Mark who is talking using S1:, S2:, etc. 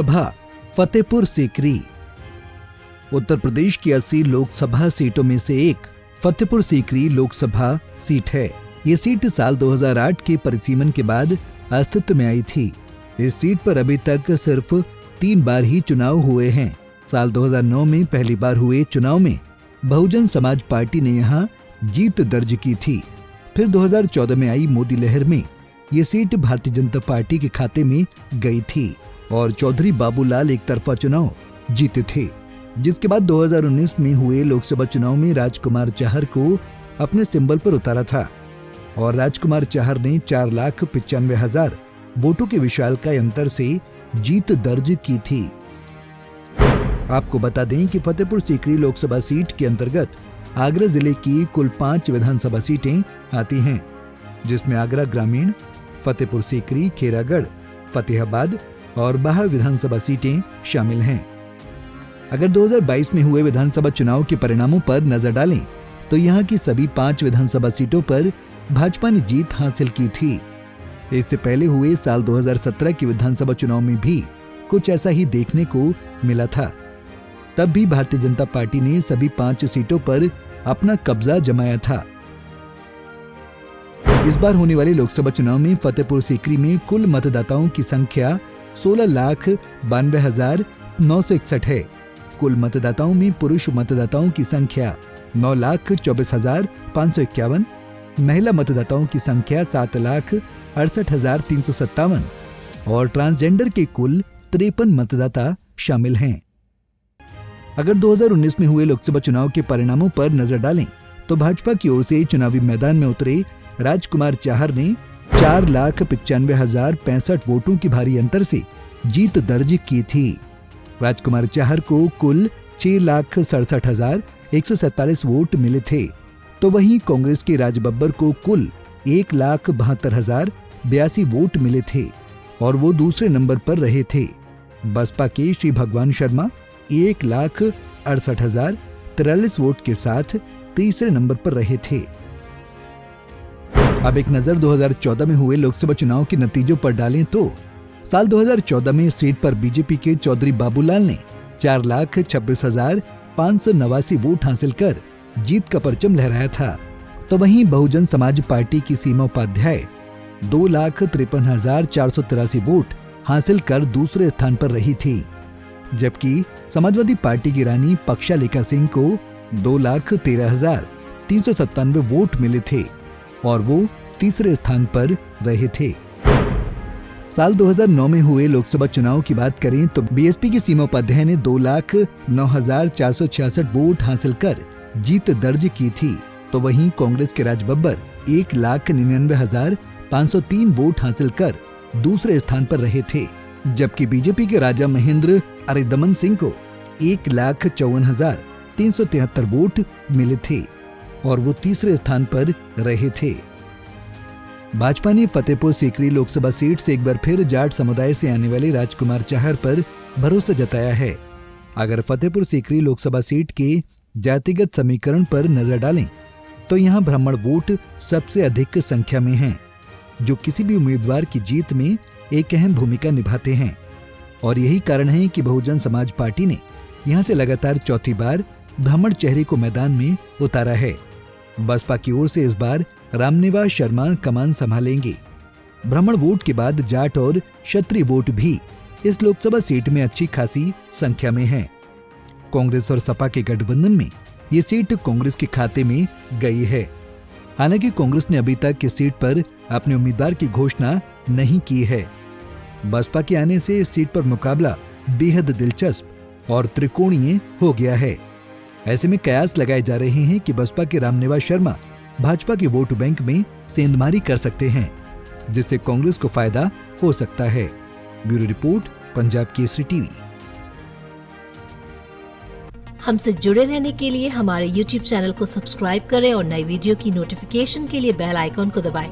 S1: सभा फतेहपुर सीकरी। उत्तर प्रदेश की 80 लोकसभा सीटों में से एक फतेहपुर सीकरी लोकसभा सीट है। ये सीट साल 2008 के परिसीमन के बाद अस्तित्व में आई थी। इस सीट पर अभी तक सिर्फ 3 बार ही चुनाव हुए हैं। साल 2009 में पहली बार हुए चुनाव में बहुजन समाज पार्टी ने यहाँ जीत दर्ज की थी। फिर 2014 में आई मोदी लहर में ये सीट भारतीय जनता पार्टी के खाते में गई थी और चौधरी बाबूलाल एक तरफा चुनाव जीते थे। जिसके बाद 2019 में हुए लोकसभा चुनाव में राजकुमार चाहर को अपने सिंबल पर उतारा था और राजकुमार चाहर ने 4,95,000 वोटों के विशालकाय अंतर से जीत दर्ज की थी। आपको बता दें कि फतेहपुर सीकरी लोकसभा सीट के अंतर्गत आगरा जिले की कुल 5 विधानसभा सीटें आती हैं, जिसमें आगरा ग्रामीण, फतेहपुर सीकरी, खेरागढ़, फतेहाबाद और बाहा विधानसभा सीटें शामिल हैं। अगर 2022 में हुए विधानसभा चुनाव के परिणामों पर नजर डालें तो यहाँ की सभी 5 विधानसभा सीटों पर भाजपा ने जीत हासिल की थी। इससे पहले हुए साल 2017 के विधानसभा चुनाव में भी कुछ ऐसा ही देखने को मिला था। तब भी भारतीय जनता पार्टी ने सभी 5 सीटों पर अपना कब्जा जमाया था। इस बार होने वाले लोकसभा चुनाव में फतेहपुर सीकरी में कुल मतदाताओं की संख्या 16,92,961 है। कुल मतदाताओं में पुरुष मतदाताओं की संख्या 9,24,551, महिला मतदाताओं की संख्या 7,68,357 और ट्रांसजेंडर के कुल 53 मतदाता शामिल हैं। अगर 2019 में हुए लोकसभा चुनाव के परिणामों पर नजर डालें तो भाजपा की ओर से चुनावी मैदान में उतरे राजकुमार चाहर ने 4,95,065 वोटों की भारी अंतर से जीत दर्ज की थी। राजकुमार चाहर को कुल 6,67,147 वोट मिले थे, तो वहीं कांग्रेस के राज बब्बर को कुल 1,72,082 वोट मिले थे और वो दूसरे नंबर पर रहे थे। बसपा के श्री भगवान शर्मा 1,68,043 वोट के साथ तीसरे नंबर पर रहे थे। अब एक नजर 2014 में हुए लोकसभा चुनाव के नतीजों पर डालें तो साल 2014 में इस सीट पर बीजेपी के चौधरी बाबूलाल ने 4,26,589 वोट हासिल कर जीत का परचम लहराया था, तो वहीं बहुजन समाज पार्टी की सीमा उपाध्याय 2,53,483 वोट हासिल कर दूसरे स्थान पर रही थी, जबकि समाजवादी पार्टी की रानी पक्षालेखा सिंह को 2,13,397 वोट मिले थे और वो तीसरे स्थान पर रहे थे। साल 2009 में हुए लोकसभा चुनाव की बात करें तो बीएसपी की सीमा उपाध्याय ने 2,09,466 वोट हासिल कर जीत दर्ज की थी, तो वहीं कांग्रेस के राज बब्बर 1,99,503 वोट हासिल कर दूसरे स्थान पर रहे थे, जबकि बीजेपी के राजा महेंद्र अरिदमन सिंह को 1,54,373 वोट मिले थे और वो तीसरे स्थान पर रहे थे। भाजपा ने फतेहपुर सीकरी लोकसभा सीट से एक बार फिर जाट समुदाय से आने वाले राजकुमार चाहर पर भरोसा जताया है। अगर फतेहपुर सीकरी लोकसभा सीट के जातिगत समीकरण पर नजर डालें तो यहाँ ब्राह्मण वोट सबसे अधिक संख्या में हैं, जो किसी भी उम्मीदवार की जीत में एक अहम भूमिका निभाते हैं और यही कारण है कि बहुजन समाज पार्टी ने यहाँ से लगातार चौथी बार ब्राह्मण चेहरे को मैदान में उतारा है। बसपा की ओर से इस बार रामनिवास शर्मा कमान संभालेंगे। ब्राह्मण वोट के बाद जाट और क्षत्रिय वोट भी इस लोकसभा सीट में अच्छी खासी संख्या में है। कांग्रेस और सपा के गठबंधन में ये सीट कांग्रेस के खाते में गई है। हालांकि कांग्रेस ने अभी तक इस सीट पर अपने उम्मीदवार की घोषणा नहीं की है। बसपा के आने से इस सीट पर मुकाबला बेहद दिलचस्प और त्रिकोणीय हो गया है। ऐसे में कयास लगाए जा रहे हैं कि बसपा के रामनिवास शर्मा भाजपा के वोट बैंक में सेंधमारी कर सकते हैं, जिससे कांग्रेस को फायदा हो सकता है। Bureau report, Punjab Kesari TV.
S2: हमसे जुड़े रहने के लिए हमारे YouTube चैनल को सब्सक्राइब करें और नई वीडियो की नोटिफिकेशन के लिए बेल आइकॉन को दबाएं।